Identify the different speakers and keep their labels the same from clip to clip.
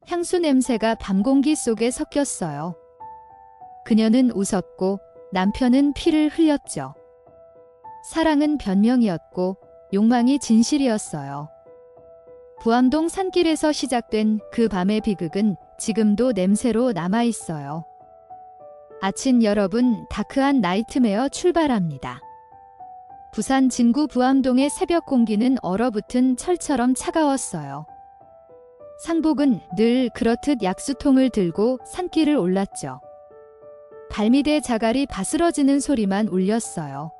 Speaker 1: 향수 냄새가 밤 공기 속에 섞였어요. 그녀는 웃었고 남편은 피를 흘렸죠. 사랑은 변명이었고 욕망이 진실이었어요. 부암동 산길에서 시작된 그 밤의 비극은 지금도 냄새로 남아있어요. 아침 여러분, 다크한 나이트메어 출발합니다. 부산 진구 부암동의 새벽 공기는 얼어붙은 철처럼 차가웠어요. 상복은 늘 그렇듯 약수통을 들고 산길을 올랐죠. 발밑에 자갈이 바스러지는 소리만 울렸어요.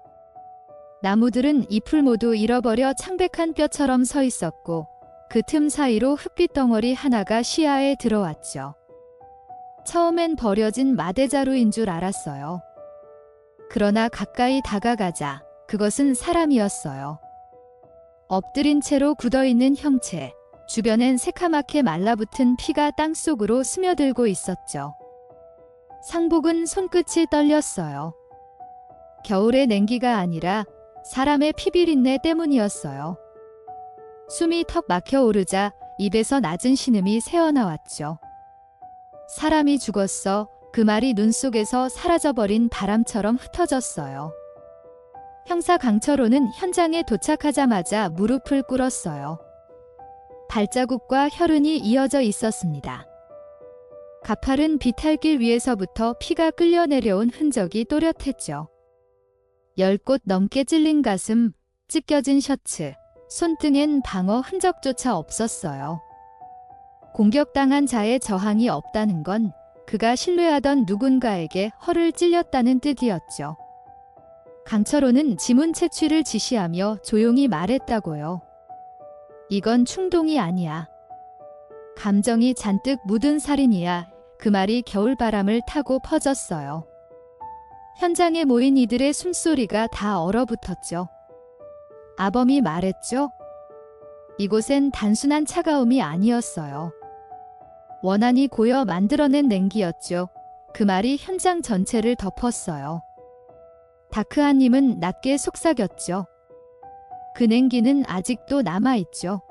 Speaker 1: 나무들은 잎을 모두 잃어버려 창백한 뼈처럼 서 있었고 그 틈 사이로 흙빛 덩어리 하나가 시야에 들어왔죠. 처음엔 버려진 마대자루인 줄 알았어요. 그러나 가까이 다가가자 그것은 사람이었어요. 엎드린 채로 굳어있는 형체, 주변엔 새카맣게 말라붙은 피가 땅속으로 스며들고 있었죠. 상복은 손끝이 떨렸어요. 겨울의 냉기가 아니라 사람의 피비린내 때문이었어요. 숨이 턱 막혀 오르자 입에서 낮은 신음이 새어나왔죠. 사람이 죽었어. 그 말이 눈 속에서 사라져버린 바람처럼 흩어졌어요. 형사 강철호는 현장에 도착하자마자 무릎을 꿇었어요. 발자국과 혈흔이 이어져 있었습니다. 가파른 비탈길 위에서부터 피가 끌려 내려온 흔적이 또렷했죠. 10곳 넘게 찔린 가슴, 찢겨진 셔츠, 손등엔 방어 흔적조차 없었어요. 공격당한 자의 저항이 없다는 건 그가 신뢰하던 누군가에게 허를 찔렸다는 뜻이었죠. 강철호는 지문 채취를 지시하며 조용히 말했다고요. 이건 충동이 아니야. 감정이 잔뜩 묻은 살인이야. 그 말이 겨울바람을 타고 퍼졌어요. 현장에 모인 이들의 숨소리가 다 얼어붙었죠. 아범이 말했죠. 이곳엔 단순한 차가움이 아니었어요. 원한이 고여 만들어낸 냉기였죠. 그 말이 현장 전체를 덮었어요. 다크한님은 낮게 속삭였죠. 그 냉기는 아직도 남아있죠.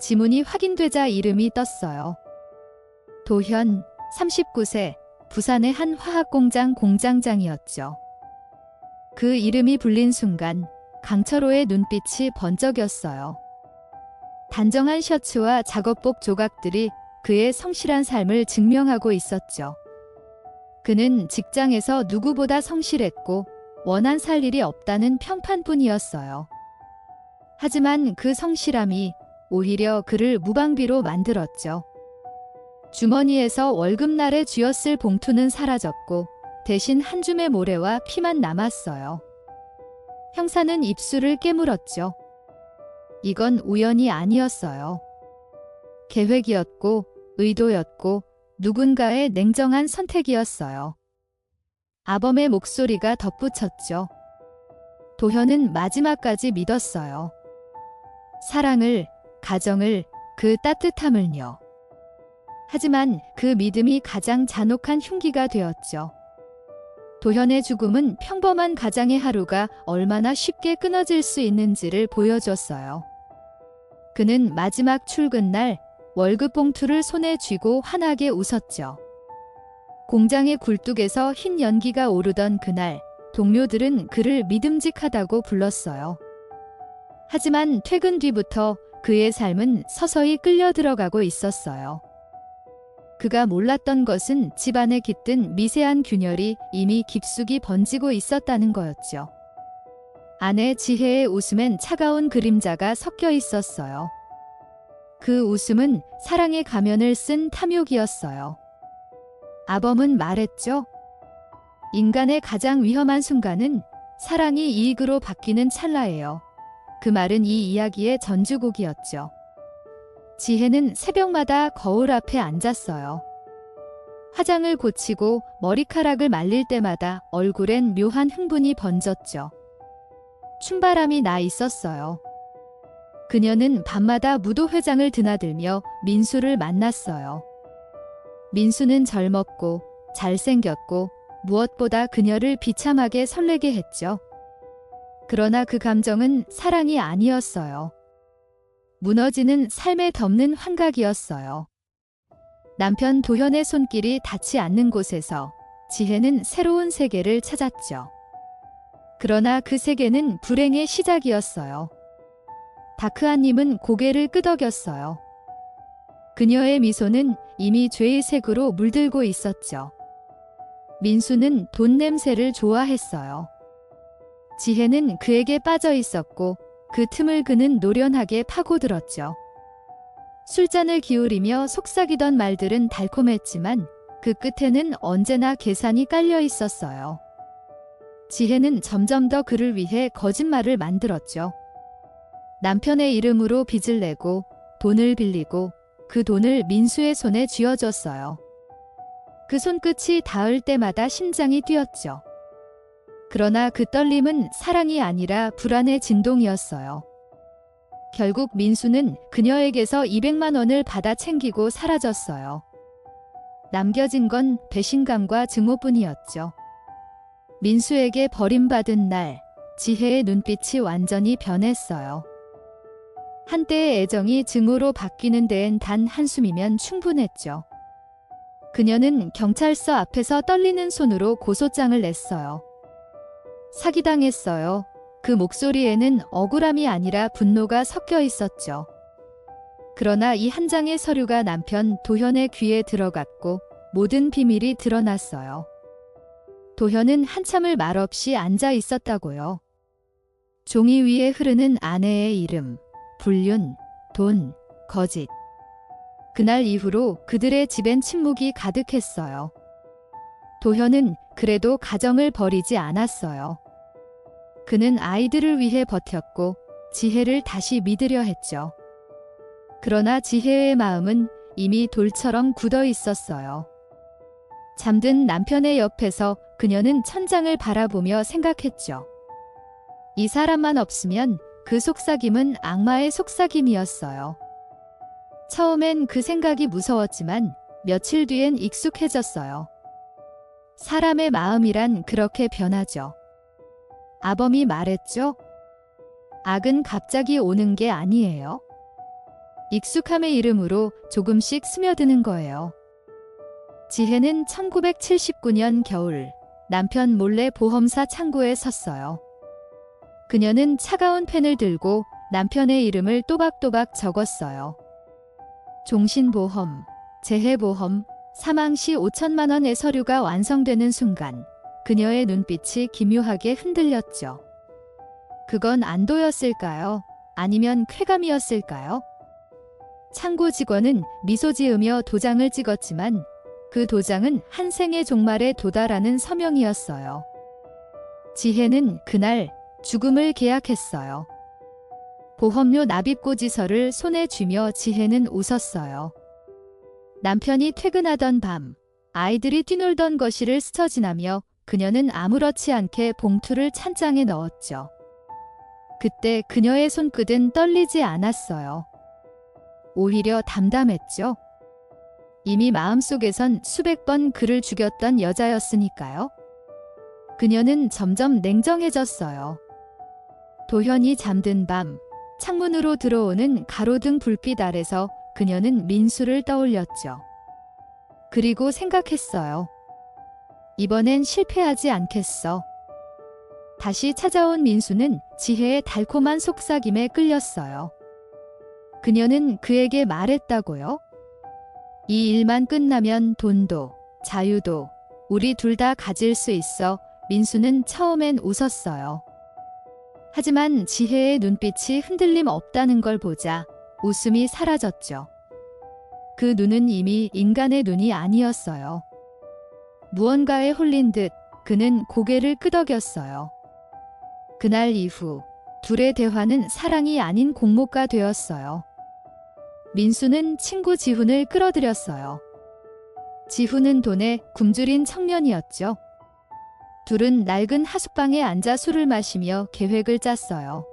Speaker 1: 지문이 확인되자 이름이 떴어요. 도현, 39세, 부산의 한 화학공장 공장장이었죠. 그 이름이 불린 순간 강철호의 눈빛이 번쩍였어요. 단정한 셔츠와 작업복 조각들이 그의 성실한 삶을 증명하고 있었죠. 그는 직장에서 누구보다 성실했고 원한 살 일이 없다는 평판뿐이었어요. 하지만 그 성실함이 오히려 그를 무방비로 만들었죠. 주머니에서 월급날에 쥐었을 봉투는 사라졌고 대신 한 줌의 모래와 피만 남았어요. 형사는 입술을 깨물었죠. 이건 우연이 아니었어요. 계획이었고 의도였고 누군가의 냉정한 선택이었어요. 아범의 목소리가 덧붙였죠. 도현은 마지막까지 믿었어요. 사랑을, 가정을, 그 따뜻함을요. 하지만 그 믿음이 가장 잔혹한 흉기가 되었죠. 도현의 죽음은 평범한 가장의 하루가 얼마나 쉽게 끊어질 수 있는지를 보여줬어요. 그는 마지막 출근날 월급 봉투를 손에 쥐고 환하게 웃었죠. 공장의 굴뚝에서 흰 연기가 오르던 그날, 동료들은 그를 믿음직하다고 불렀어요. 하지만 퇴근 뒤부터 그의 삶은 서서히 끌려 들어가고 있었어요. 그가 몰랐던 것은 집안에 깃든 미세한 균열이 이미 깊숙이 번지고 있었다는 거였죠. 아내 지혜의 웃음엔 차가운 그림자가 섞여 있었어요. 그 웃음은 사랑의 가면을 쓴 탐욕이었어요. 아범은 말했죠. 인간의 가장 위험한 순간은 사랑이 이익으로 바뀌는 찰나예요. 그 말은 이 이야기의 전주곡이었죠. 지혜는 새벽마다 거울 앞에 앉았어요. 화장을 고치고 머리카락을 말릴 때마다 얼굴엔 묘한 흥분이 번졌죠. 춤바람이 나 있었어요. 그녀는 밤마다 무도회장을 드나들며 민수를 만났어요. 민수는 젊었고 잘생겼고 무엇보다 그녀를 비참하게 설레게 했죠. 그러나 그 감정은 사랑이 아니었어요. 무너지는 삶에 덮는 환각이었어요. 남편 도현의 손길이 닿지 않는 곳에서 지혜는 새로운 세계를 찾았죠. 그러나 그 세계는 불행의 시작이었어요. 다크아님은 고개를 끄덕였어요. 그녀의 미소는 이미 죄의 색으로 물들고 있었죠. 민수는 돈 냄새를 좋아했어요. 지혜는 그에게 빠져 있었고 그 틈을 그는 노련하게 파고들었죠. 술잔을 기울이며 속삭이던 말들은 달콤했지만 그 끝에는 언제나 계산이 깔려 있었어요. 지혜는 점점 더 그를 위해 거짓말을 만들었죠. 남편의 이름으로 빚을 내고 돈을 빌리고 그 돈을 민수의 손에 쥐어줬어요. 그 손끝이 닿을 때마다 심장이 뛰었죠. 그러나 그 떨림은 사랑이 아니라 불안의 진동이었어요. 결국 민수는 그녀에게서 200만 원을 받아 챙기고 사라졌어요. 남겨진 건 배신감과 증오뿐이었죠. 민수에게 버림받은 날, 지혜의 눈빛이 완전히 변했어요. 한때의 애정이 증오로 바뀌는 데엔 단 한숨이면 충분했죠. 그녀는 경찰서 앞에서 떨리는 손으로 고소장을 냈어요. 사기당했어요. 그 목소리에는 억울함이 아니라 분노가 섞여 있었죠. 그러나 이 한 장의 서류가 남편 도현의 귀에 들어갔고 모든 비밀이 드러났어요. 도현은 한참을 말없이 앉아 있었다고요. 종이 위에 흐르는 아내의 이름, 불륜, 돈, 거짓. 그날 이후로 그들의 집엔 침묵이 가득했어요. 도현은 그래도 가정을 버리지 않았어요. 그는 아이들을 위해 버텼고 지혜를 다시 믿으려 했죠. 그러나 지혜의 마음은 이미 돌처럼 굳어 있었어요. 잠든 남편의 옆에서 그녀는 천장을 바라보며 생각했죠. 이 사람만 없으면 그 속삭임은 악마의 속삭임이었어요. 처음엔 그 생각이 무서웠지만 며칠 뒤엔 익숙해졌어요. 사람의 마음이란 그렇게 변하죠. 아범이 말했죠. 악은 갑자기 오는 게 아니에요. 익숙함의 이름으로 조금씩 스며드는 거예요. 지혜는 1979년 겨울 남편 몰래 보험사 창구에 섰어요. 그녀는 차가운 펜을 들고 남편의 이름을 또박또박 적었어요. 종신보험, 재해보험, 사망시 5천만 원의 서류가 완성되는 순간 그녀의 눈빛이 기묘하게 흔들렸죠. 그건 안도였을까요? 아니면 쾌감이었을까요? 창구 직원은 미소 지으며 도장을 찍었지만 그 도장은 한 생의 종말에 도달하는 서명이었어요. 지혜는 그날 죽음을 계약했어요. 보험료 납입고지서를 손에 쥐며 지혜는 웃었어요. 남편이 퇴근하던 밤, 아이들이 뛰놀던 거실을 스쳐 지나며 그녀는 아무렇지 않게 봉투를 찬장에 넣었죠. 그때 그녀의 손끝은 떨리지 않았어요. 오히려 담담했죠. 이미 마음속에선 수백 번 그를 죽였던 여자였으니까요. 그녀는 점점 냉정해졌어요. 도현이 잠든 밤, 창문으로 들어오는 가로등 불빛 아래서 그녀는 민수를 떠올렸죠. 그리고 생각했어요. 이번엔 실패하지 않겠어. 다시 찾아온 민수는 지혜의 달콤한 속삭임에 끌렸어요. 그녀는 그에게 말했다고요. 이 일만 끝나면 돈도, 자유도, 우리 둘 다 가질 수 있어. 민수는 처음엔 웃었어요. 하지만 지혜의 눈빛이 흔들림 없다는 걸 보자 웃음이 사라졌죠. 그 눈은 이미 인간의 눈이 아니었어요. 무언가에 홀린 듯 그는 고개를 끄덕였어요. 그날 이후 둘의 대화는 사랑이 아닌 공모가 되었어요. 민수는 친구 지훈을 끌어들였어요. 지훈은 돈에 굶주린 청년이었죠. 둘은 낡은 하숙방에 앉아 술을 마시며 계획을 짰어요.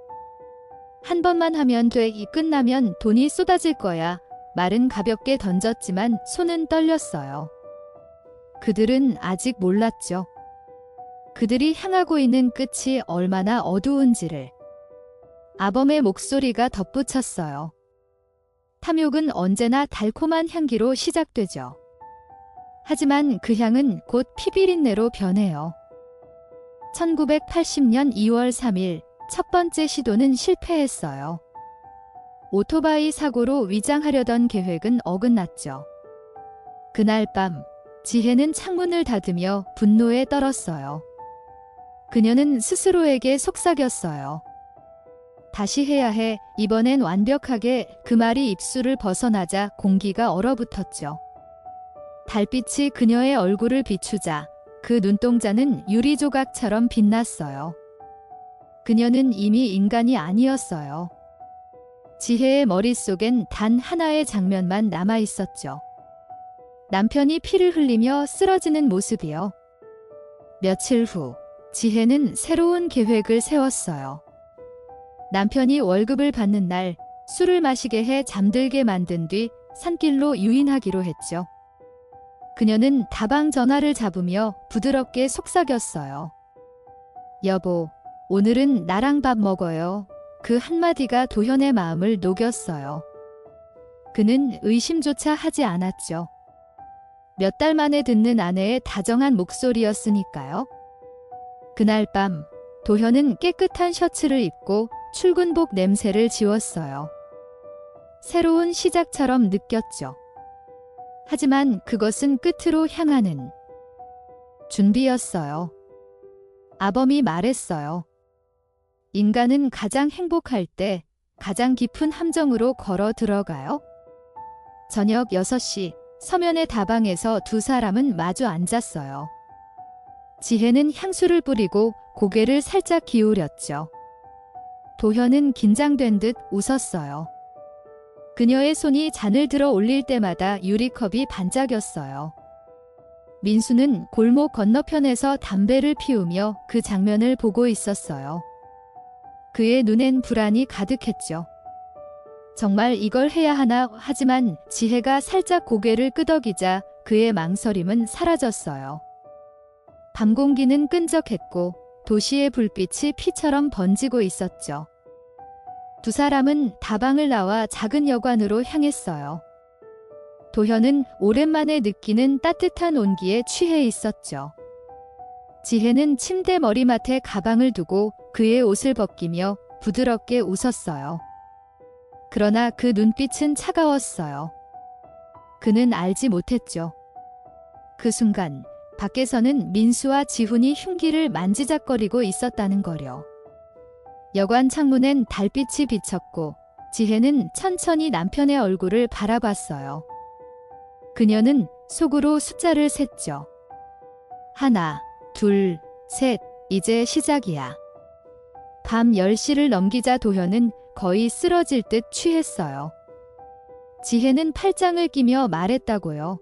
Speaker 1: 한 번만 하면 돼. 이 끝나면 돈이 쏟아질 거야. 말은 가볍게 던졌지만 손은 떨렸어요. 그들은 아직 몰랐죠. 그들이 향하고 있는 끝이 얼마나 어두운지를. 아범의 목소리가 덧붙였어요. 탐욕은 언제나 달콤한 향기로 시작되죠. 하지만 그 향은 곧 피비린내로 변해요. 1980년 2월 3일 첫 번째 시도는 실패했어요. 오토바이 사고로 위장하려던 계획은 어긋났죠. 그날 밤 지혜는 창문을 닫으며 분노에 떨었어요. 그녀는 스스로에게 속삭였어요. 다시 해야 해. 이번엔 완벽하게. 그 말이 입술을 벗어나자 공기가 얼어붙었죠. 달빛이 그녀의 얼굴을 비추자 그 눈동자는 유리 조각처럼 빛났어요. 그녀는 이미 인간이 아니었어요. 지혜의 머릿속엔 단 하나의 장면만 남아 있었죠. 남편이 피를 흘리며 쓰러지는 모습이요. 며칠 후 지혜는 새로운 계획을 세웠어요. 남편이 월급을 받는 날 술을 마시게 해 잠들게 만든 뒤 산길로 유인하기로 했죠. 그녀는 다방 전화를 잡으며 부드럽게 속삭였어요. 여보, 오늘은 나랑 밥 먹어요. 그 한마디가 도현의 마음을 녹였어요. 그는 의심조차 하지 않았죠. 몇 달 만에 듣는 아내의 다정한 목소리였으니까요. 그날 밤 도현은 깨끗한 셔츠를 입고 출근복 냄새를 지웠어요. 새로운 시작처럼 느꼈죠. 하지만 그것은 끝으로 향하는 준비였어요. 아범이 말했어요. 인간은 가장 행복할 때 가장 깊은 함정으로 걸어 들어가요. 저녁 6시 서면의 다방에서 두 사람은 마주 앉았어요. 지혜는 향수를 뿌리고 고개를 살짝 기울였죠. 도현은 긴장된 듯 웃었어요. 그녀의 손이 잔을 들어 올릴 때마다 유리컵이 반짝였어요. 민수는 골목 건너편에서 담배를 피우며 그 장면을 보고 있었어요. 그의 눈엔 불안이 가득했죠. 정말 이걸 해야 하나. 하지만 지혜가 살짝 고개를 끄덕이자 그의 망설임은 사라졌어요. 밤 공기는 끈적했고 도시의 불빛이 피처럼 번지고 있었죠. 두 사람은 다방을 나와 작은 여관으로 향했어요. 도현은 오랜만에 느끼는 따뜻한 온기에 취해 있었죠. 지혜는 침대 머리맡에 가방을 두고 그의 옷을 벗기며 부드럽게 웃었어요. 그러나 그 눈빛은 차가웠어요. 그는 알지 못했죠. 그 순간 밖에서는 민수와 지훈이 흉기를 만지작거리고 있었다는 거려. 여관 창문엔 달빛이 비쳤고 지혜는 천천히 남편의 얼굴을 바라봤어요. 그녀는 속으로 숫자를 셌죠. 1, 2, 3, 이제 시작이야. 밤 10시를 넘기자 도현은 거의 쓰러질 듯 취했어요. 지혜는 팔짱을 끼며 말했다고요.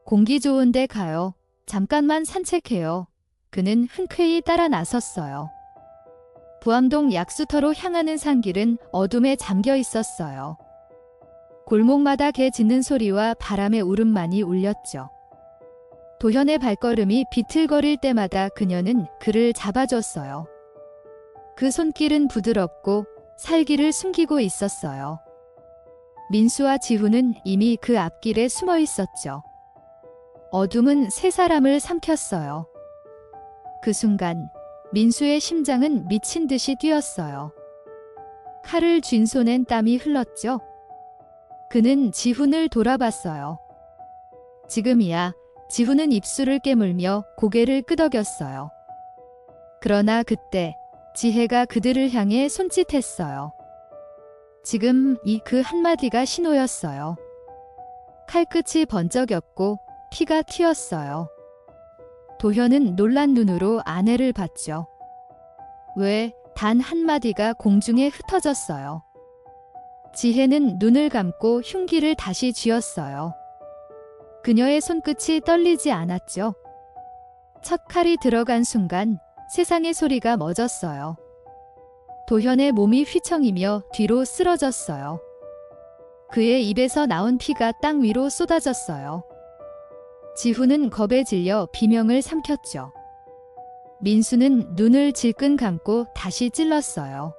Speaker 1: 공기 좋은데 가요. 잠깐만 산책해요. 그는 흔쾌히 따라 나섰어요. 부암동 약수터로 향하는 산길은 어둠에 잠겨 있었어요. 골목마다 개 짖는 소리와 바람의 울음만이 울렸죠. 도현의 발걸음이 비틀거릴 때마다 그녀는 그를 잡아줬어요. 그 손길은 부드럽고 살기를 숨기고 있었어요. 민수와 지훈은 이미 그 앞길에 숨어 있었죠. 어둠은 세 사람을 삼켰어요. 그 순간 민수의 심장은 미친 듯이 뛰었어요. 칼을 쥔 손엔 땀이 흘렀죠. 그는 지훈을 돌아봤어요. 지금이야. 지훈은 입술을 깨물며 고개를 끄덕였어요. 그러나 그때 지혜가 그들을 향해 손짓했어요. 지금 그 한마디가 신호였어요. 칼끝이 번쩍였고 피가 튀었어요. 도현은 놀란 눈으로 아내를 봤죠. 왜? 단 한마디가 공중에 흩어졌어요. 지혜는 눈을 감고 흉기를 다시 쥐었어요. 그녀의 손끝이 떨리지 않았죠. 첫 칼이 들어간 순간 세상의 소리가 멎었어요. 도현의 몸이 휘청이며 뒤로 쓰러졌어요. 그의 입에서 나온 피가 땅 위로 쏟아졌어요. 지훈은 겁에 질려 비명을 삼켰죠. 민수는 눈을 질끈 감고 다시 찔렀어요.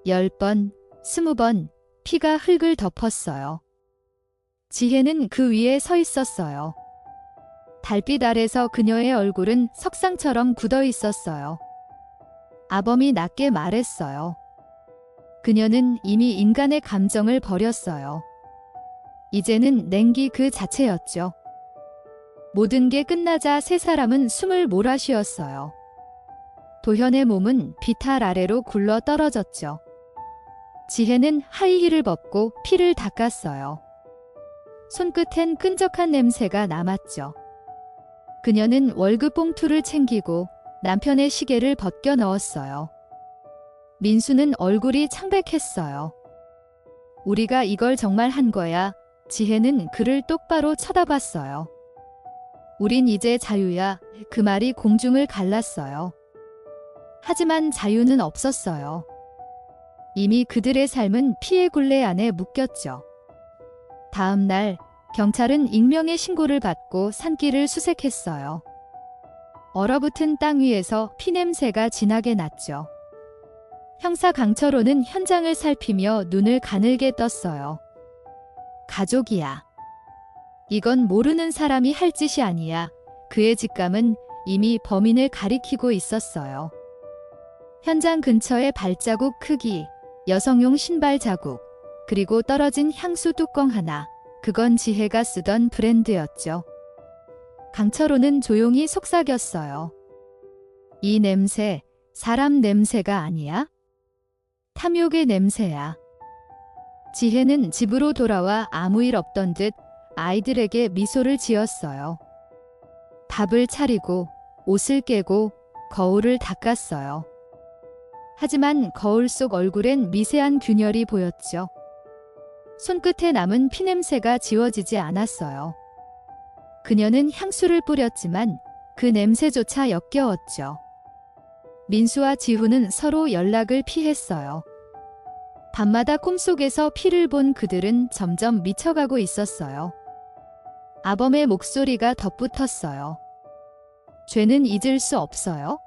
Speaker 1: 10번, 20번, 피가 흙을 덮었어요. 지혜는 그 위에 서 있었어요. 달빛 아래서 그녀의 얼굴은 석상처럼 굳어 있었어요. 아범이 낮게 말했어요. 그녀는 이미 인간의 감정을 버렸어요. 이제는 냉기 그 자체였죠. 모든 게 끝나자 세 사람은 숨을 몰아쉬었어요. 도현의 몸은 비탈 아래로 굴러 떨어졌죠. 지혜는 하이힐을 벗고 피를 닦았어요. 손끝엔 끈적한 냄새가 남았죠. 그녀는 월급 봉투를 챙기고 남편의 시계를 벗겨 넣었어요. 민수는 얼굴이 창백했어요. 우리가 이걸 정말 한 거야. 지혜는 그를 똑바로 쳐다봤어요. 우린 이제 자유야. 그 말이 공중을 갈랐어요. 하지만 자유는 없었어요. 이미 그들의 삶은 피해 굴레 안에 묶였죠. 다음 날 경찰은 익명의 신고를 받고 산길을 수색했어요. 얼어붙은 땅 위에서 피냄새가 진하게 났죠. 형사 강철호는 현장을 살피며 눈을 가늘게 떴어요. 가족이야. 이건 모르는 사람이 할 짓이 아니야. 그의 직감은 이미 범인을 가리키고 있었어요. 현장 근처의 발자국 크기, 여성용 신발 자국, 그리고 떨어진 향수 뚜껑 하나. 그건 지혜가 쓰던 브랜드였죠. 강철호는 조용히 속삭였어요. 이 냄새, 사람 냄새가 아니야? 탐욕의 냄새야. 지혜는 집으로 돌아와 아무 일 없던 듯 아이들에게 미소를 지었어요. 밥을 차리고 옷을 깨고 거울을 닦았어요. 하지만 거울 속 얼굴엔 미세한 균열이 보였죠. 손끝에 남은 피냄새가 지워지지 않았어요. 그녀는 향수를 뿌렸지만 그 냄새조차 역겨웠죠. 민수와 지훈은 서로 연락을 피했어요. 밤마다 꿈속에서 피를 본 그들은 점점 미쳐가고 있었어요. 아범의 목소리가 덧붙었어요. 죄는 잊을 수 없어요?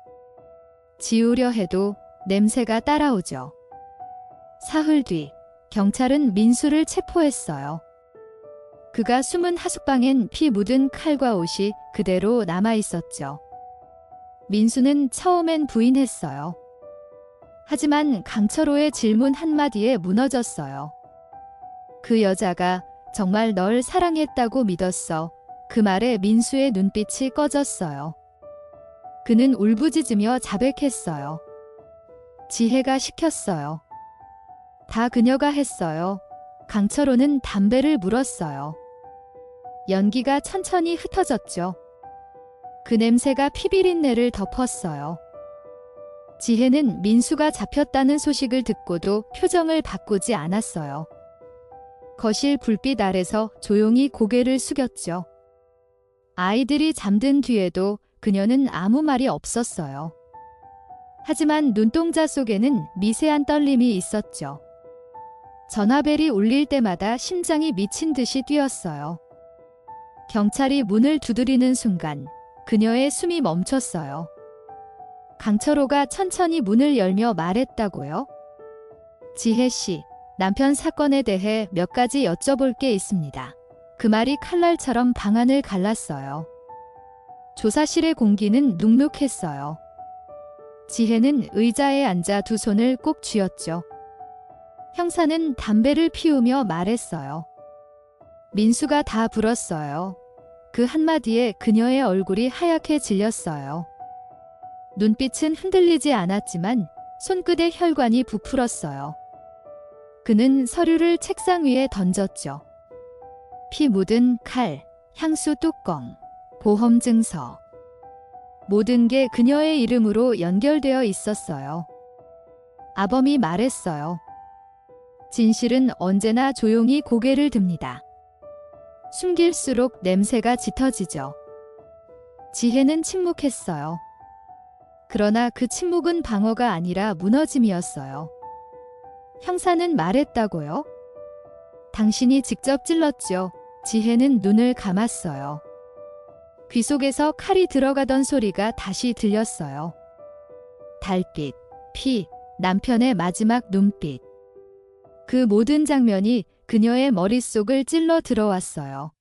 Speaker 1: 지우려 해도 냄새가 따라오죠. 사흘 뒤 경찰은 민수를 체포했어요. 그가 숨은 하숙방엔 피 묻은 칼과 옷이 그대로 남아 있었죠. 민수는 처음엔 부인했어요. 하지만 강철호의 질문 한마디에 무너졌어요. 그 여자가 정말 널 사랑했다고 믿었어. 그 말에 민수의 눈빛이 꺼졌어요. 그는 울부짖으며 자백했어요. 지혜가 시켰어요. 다 그녀가 했어요. 강철호는 담배를 물었어요. 연기가 천천히 흩어졌죠. 그 냄새가 피비린내를 덮었어요. 지혜는 민수가 잡혔다는 소식을 듣고도 표정을 바꾸지 않았어요. 거실 불빛 아래서 조용히 고개를 숙였죠. 아이들이 잠든 뒤에도 그녀는 아무 말이 없었어요. 하지만 눈동자 속에는 미세한 떨림이 있었죠. 전화벨이 울릴 때마다 심장이 미친 듯이 뛰었어요. 경찰이 문을 두드리는 순간 그녀의 숨이 멈췄어요. 강철호가 천천히 문을 열며 말했다고요? 지혜 씨, 남편 사건에 대해 몇 가지 여쭤볼 게 있습니다. 그 말이 칼날처럼 방안을 갈랐어요. 조사실의 공기는 눅눅했어요. 지혜는 의자에 앉아 두 손을 꼭 쥐었죠. 형사는 담배를 피우며 말했어요. 민수가 다 불었어요. 그 한마디에 그녀의 얼굴이 하얗게 질렸어요. 눈빛은 흔들리지 않았지만 손끝의 혈관이 부풀었어요. 그는 서류를 책상 위에 던졌죠. 피 묻은 칼, 향수 뚜껑, 보험 증서. 모든 게 그녀의 이름으로 연결되어 있었어요. 아범이 말했어요. 진실은 언제나 조용히 고개를 듭니다. 숨길수록 냄새가 짙어지죠. 지혜는 침묵했어요. 그러나 그 침묵은 방어가 아니라 무너짐이었어요. 형사는 말했다고요? 당신이 직접 찔렀죠. 지혜는 눈을 감았어요. 귀 속에서 칼이 들어가던 소리가 다시 들렸어요. 달빛, 피, 남편의 마지막 눈빛. 그 모든 장면이 그녀의 머릿속을 찔러 들어왔어요.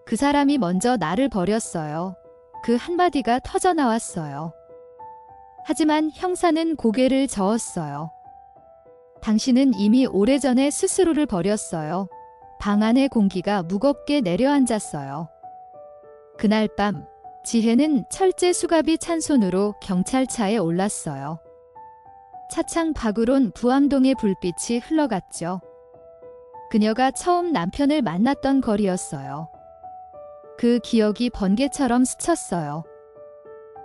Speaker 1: 그 사람이 먼저 나를 버렸어요. 그 한마디가 터져 나왔어요. 하지만 형사는 고개를 저었어요. 당신은 이미 오래전에 스스로를 버렸어요. 방 안의 공기가 무겁게 내려앉았어요. 그날 밤 지혜는 철제 수갑이 찬 손으로 경찰차에 올랐어요. 차창 밖으론 부암동의 불빛이 흘러갔죠. 그녀가 처음 남편을 만났던 거리였어요. 그 기억이 번개처럼 스쳤어요.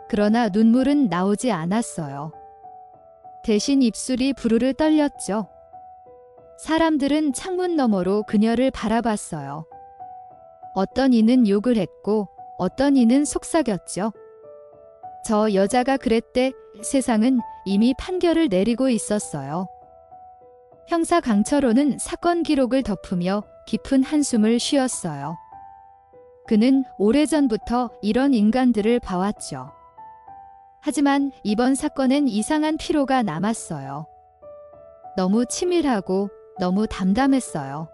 Speaker 1: 그러나 눈물은 나오지 않았어요. 대신 입술이 부르르 떨렸죠. 사람들은 창문 너머로 그녀를 바라봤어요. 어떤 이는 욕을 했고 어떤 이는 속삭였죠. 저 여자가 그랬대. 세상은 이미 판결을 내리고 있었어요. 형사 강철호는 사건 기록을 덮으며 깊은 한숨을 쉬었어요. 그는 오래전부터 이런 인간들을 봐왔죠. 하지만 이번 사건엔 이상한 피로가 남았어요. 너무 치밀하고 너무 담담했어요.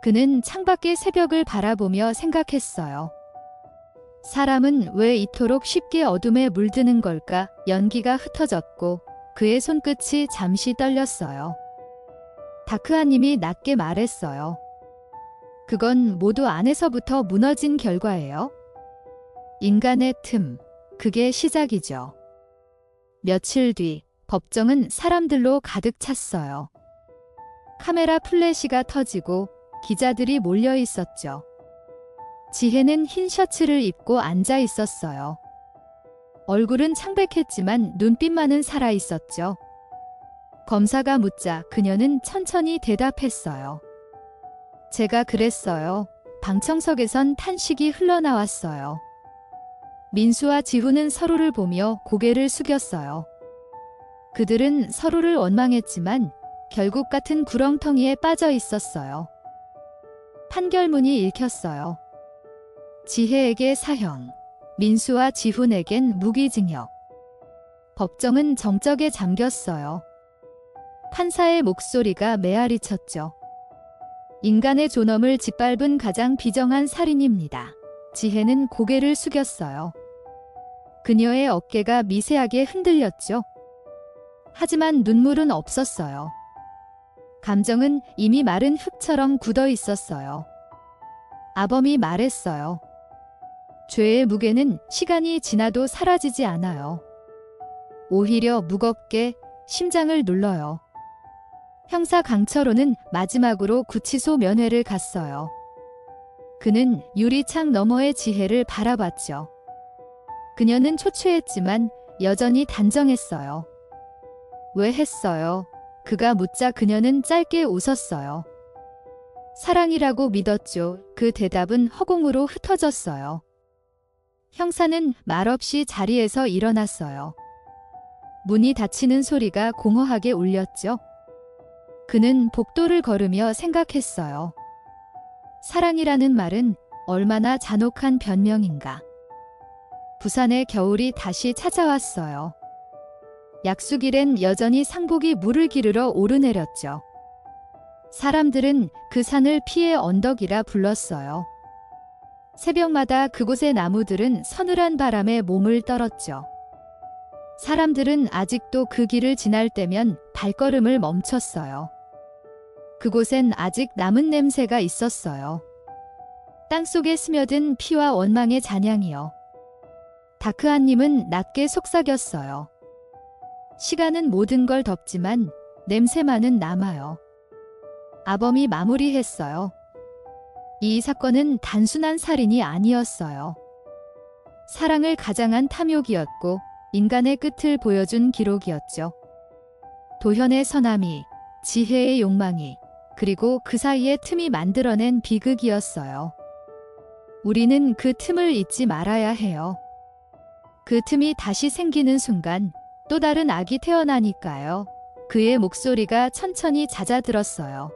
Speaker 1: 그는 창밖의 새벽을 바라보며 생각했어요. 사람은 왜 이토록 쉽게 어둠에 물드는 걸까? 연기가 흩어졌고 그의 손끝이 잠시 떨렸어요. 다크아님이 낮게 말했어요. 그건 모두 안에서부터 무너진 결과예요. 인간의 틈, 그게 시작이죠. 며칠 뒤 법정은 사람들로 가득 찼어요. 카메라 플래시가 터지고 기자들이 몰려 있었죠. 지혜는 흰 셔츠를 입고 앉아 있었어요. 얼굴은 창백했지만 눈빛만은 살아 있었죠. 검사가 묻자 그녀는 천천히 대답했어요. 제가 그랬어요. 방청석에선 탄식이 흘러나왔어요. 민수와 지훈은 서로를 보며 고개를 숙였어요. 그들은 서로를 원망했지만 결국 같은 구렁텅이에 빠져 있었어요. 판결문이 읽혔어요. 지혜에게 사형, 민수와 지훈에겐 무기징역. 법정은 정적에 잠겼어요. 판사의 목소리가 메아리쳤죠. 인간의 존엄을 짓밟은 가장 비정한 살인입니다. 지혜는 고개를 숙였어요. 그녀의 어깨가 미세하게 흔들렸죠. 하지만 눈물은 없었어요. 감정은 이미 마른 흙처럼 굳어 있었어요. 아범이 말했어요. 죄의 무게는 시간이 지나도 사라지지 않아요. 오히려 무겁게 심장을 눌러요. 형사 강철호는 마지막으로 구치소 면회를 갔어요. 그는 유리창 너머의 지혜를 바라봤죠. 그녀는 초췌했지만 여전히 단정했어요. 왜 했어요? 그가 묻자 그녀는 짧게 웃었어요. 사랑이라고 믿었죠. 그 대답은 허공으로 흩어졌어요. 형사는 말없이 자리에서 일어났어요. 문이 닫히는 소리가 공허하게 울렸죠. 그는 복도를 걸으며 생각했어요. 사랑이라는 말은 얼마나 잔혹한 변명인가. 부산의 겨울이 다시 찾아왔어요. 약수길엔 여전히 상복이 물을 기르러 오르내렸죠. 사람들은 그 산을 피해 언덕이라 불렀어요. 새벽마다 그곳의 나무들은 서늘한 바람에 몸을 떨었죠. 사람들은 아직도 그 길을 지날 때면 발걸음을 멈췄어요. 그곳엔 아직 남은 냄새가 있었어요. 땅속에 스며든 피와 원망의 잔향이요. 다크아님은 낮게 속삭였어요. 시간은 모든 걸 덮지만 냄새만은 남아요. 아범이 마무리했어요. 이 사건은 단순한 살인이 아니었어요. 사랑을 가장한 탐욕이었고 인간의 끝을 보여준 기록이었죠. 도현의 선함이, 지혜의 욕망이, 그리고 그 사이의 틈이 만들어낸 비극이었어요. 우리는 그 틈을 잊지 말아야 해요. 그 틈이 다시 생기는 순간 또 다른 악이 태어나니까요. 그의 목소리가 천천히 잦아들었어요.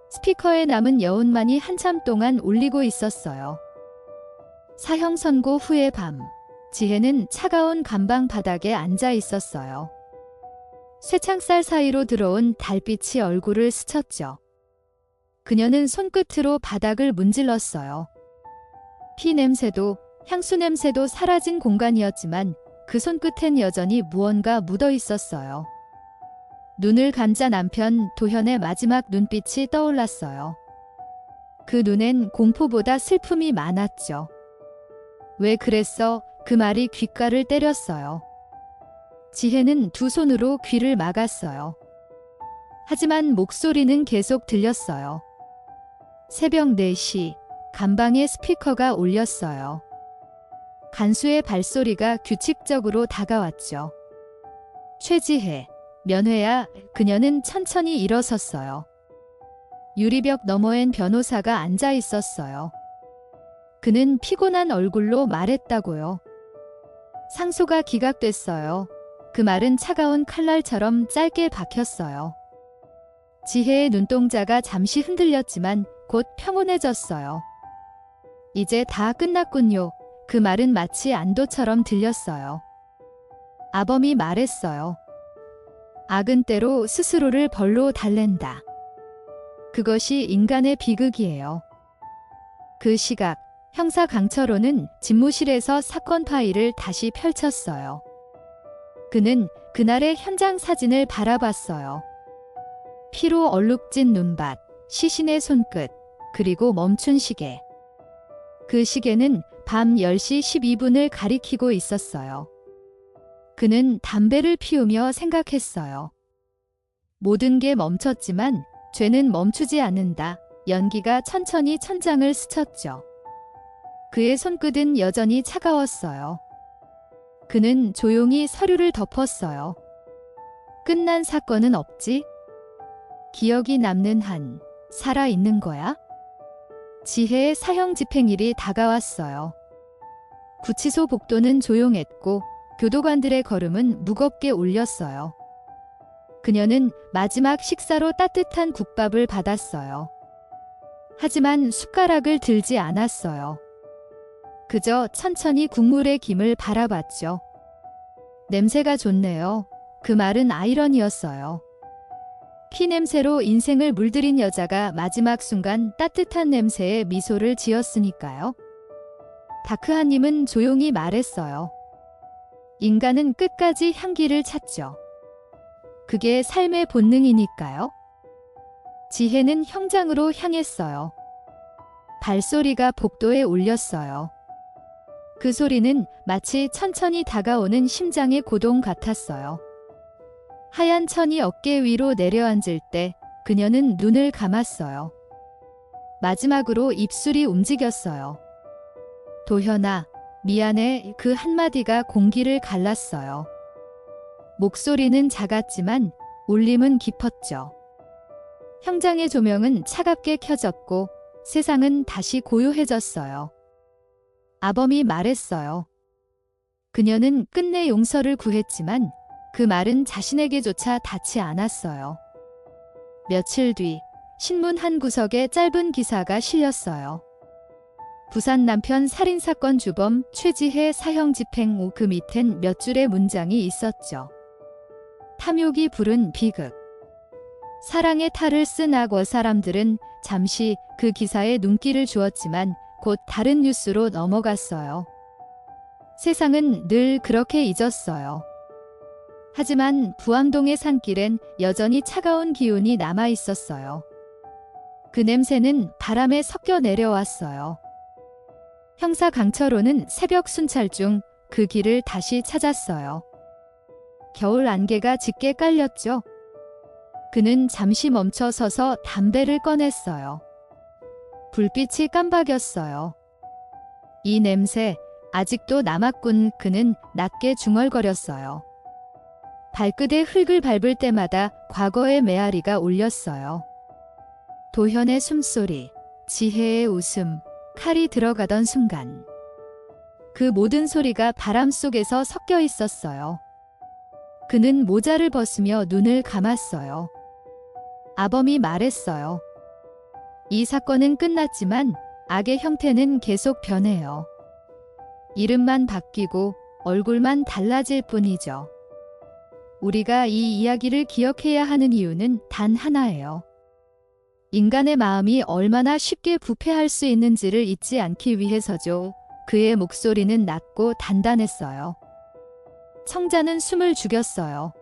Speaker 1: 스피커에 남은 여운만이 한참 동안 울리고 있었어요. 사형 선고 후의 밤, 지혜는 차가운 감방 바닥에 앉아 있었어요. 쇠창살 사이로 들어온 달빛이 얼굴을 스쳤죠. 그녀는 손끝으로 바닥을 문질렀어요. 피 냄새도 향수 냄새도 사라진 공간이었지만 그 손끝엔 여전히 무언가 묻어 있었어요. 눈을 감자 남편 도현의 마지막 눈빛이 떠올랐어요. 그 눈엔 공포보다 슬픔이 많았죠. 왜 그랬어? 그 말이 귓가를 때렸어요. 지혜는 두 손으로 귀를 막았어요. 하지만 목소리는 계속 들렸어요. 새벽 4시, 감방에 스피커가 울렸어요. 간수의 발소리가 규칙적으로 다가왔죠. 최지혜, 면회야. 그녀는 천천히 일어섰어요. 유리벽 너머엔 변호사가 앉아 있었어요. 그는 피곤한 얼굴로 말했다고요. 상소가 기각됐어요. 그 말은 차가운 칼날처럼 짧게 박혔어요. 지혜의 눈동자가 잠시 흔들렸지만 곧 평온해졌어요. 이제 다 끝났군요. 그 말은 마치 안도처럼 들렸어요. 아범이 말했어요. 악은 때로 스스로를 벌로 달랜다. 그것이 인간의 비극이에요. 그 시각, 형사 강철호는 집무실에서 사건 파일을 다시 펼쳤어요. 그는 그날의 현장 사진을 바라봤어요. 피로 얼룩진 눈밭, 시신의 손끝, 그리고 멈춘 시계. 그 시계는 밤 10시 12분을 가리키고 있었어요. 그는 담배를 피우며 생각했어요. 모든 게 멈췄지만 죄는 멈추지 않는다. 연기가 천천히 천장을 스쳤죠. 그의 손끝은 여전히 차가웠어요. 그는 조용히 서류를 덮었어요. 끝난 사건은 없지? 기억이 남는 한, 살아있는 거야? 지혜의 사형 집행일이 다가왔어요. 구치소 복도는 조용했고 교도관들의 걸음은 무겁게 울렸어요. 그녀는 마지막 식사로 따뜻한 국밥을 받았어요. 하지만 숟가락을 들지 않았어요. 그저 천천히 국물의 김을 바라봤죠. 냄새가 좋네요. 그 말은 아이러니였어요. 피 냄새로 인생을 물들인 여자가 마지막 순간 따뜻한 냄새에 미소를 지었으니까요. 다크하님은 조용히 말했어요. 인간은 끝까지 향기를 찾죠. 그게 삶의 본능이니까요. 지혜는 형장으로 향했어요. 발소리가 복도에 울렸어요. 그 소리는 마치 천천히 다가오는 심장의 고동 같았어요. 하얀 천이 어깨 위로 내려앉을 때 그녀는 눈을 감았어요. 마지막으로 입술이 움직였어요. 도현아, 미안해. 그 한마디가 공기를 갈랐어요. 목소리는 작았지만 울림은 깊었죠. 형장의 조명은 차갑게 켜졌고 세상은 다시 고요해졌어요. 아범이 말했어요. 그녀는 끝내 용서를 구했지만 그 말은 자신에게조차 닿지 않았어요. 며칠 뒤 신문 한 구석에 짧은 기사가 실렸어요. 부산 남편 살인사건 주범 최지혜 사형 집행 후. 그 밑엔 몇 줄의 문장이 있었죠. 탐욕이 부른 비극. 사랑의 탈을 쓴 악어. 사람들은 잠시 그 기사에 눈길을 주었지만 곧 다른 뉴스로 넘어갔어요. 세상은 늘 그렇게 잊었어요. 하지만 부암동의 산길엔 여전히 차가운 기운이 남아 있었어요. 그 냄새는 바람에 섞여 내려왔어요. 형사 강철호는 새벽 순찰 중 그 길을 다시 찾았어요. 겨울 안개가 짙게 깔렸죠. 그는 잠시 멈춰 서서 담배를 꺼냈어요. 불빛이 깜박였어요. 이 냄새 아직도 남았군. 그는 낮게 중얼거렸어요. 발끝에 흙을 밟을 때마다 과거의 메아리가 울렸어요. 도현의 숨소리, 지혜의 웃음, 칼이 들어가던 순간. 그 모든 소리가 바람 속에서 섞여 있었어요. 그는 모자를 벗으며 눈을 감았어요. 아범이 말했어요. 이 사건은 끝났지만 악의 형태는 계속 변해요. 이름만 바뀌고 얼굴만 달라질 뿐이죠. 우리가 이 이야기를 기억해야 하는 이유는 단 하나예요. 인간의 마음이 얼마나 쉽게 부패할 수 있는지를 잊지 않기 위해서죠. 그의 목소리는 낮고 단단했어요. 청자는 숨을 죽였어요.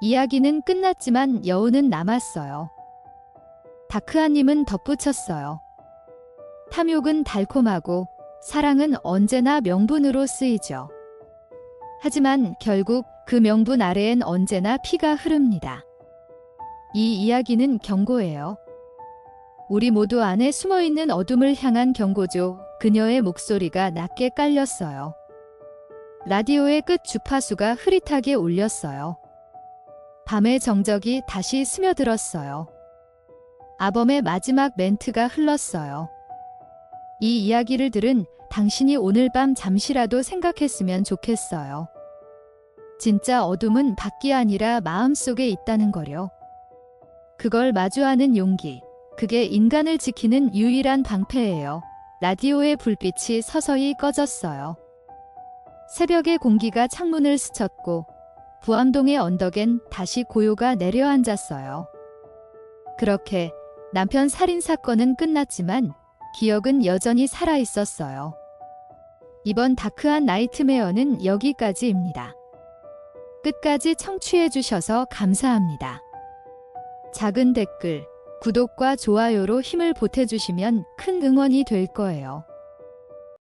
Speaker 1: 이야기는 끝났지만 여운은 남았어요. 다크아님은 덧붙였어요. 탐욕은 달콤하고 사랑은 언제나 명분으로 쓰이죠. 하지만 결국 그 명분 아래엔 언제나 피가 흐릅니다. 이 이야기는 경고예요. 우리 모두 안에 숨어있는 어둠을 향한 경고죠. 그녀의 목소리가 낮게 깔렸어요. 라디오의 끝 주파수가 흐릿하게 울렸어요. 밤의 정적이 다시 스며들었어요. 아범의 마지막 멘트가 흘렀어요. 이 이야기를 들은 당신이 오늘 밤 잠시라도 생각했으면 좋겠어요. 진짜 어둠은 밖이 아니라 마음속에 있다는 거요. 그걸 마주하는 용기, 그게 인간을 지키는 유일한 방패예요. 라디오의 불빛이 서서히 꺼졌어요. 새벽의 공기가 창문을 스쳤고 부암동의 언덕엔 다시 고요가 내려앉았어요. 그렇게 남편 살인 사건은 끝났지만 기억은 여전히 살아있었어요. 이번 다크한 나이트메어는 여기까지입니다. 끝까지 청취해주셔서 감사합니다. 작은 댓글, 구독과 좋아요로 힘을 보태주시면 큰 응원이 될 거예요.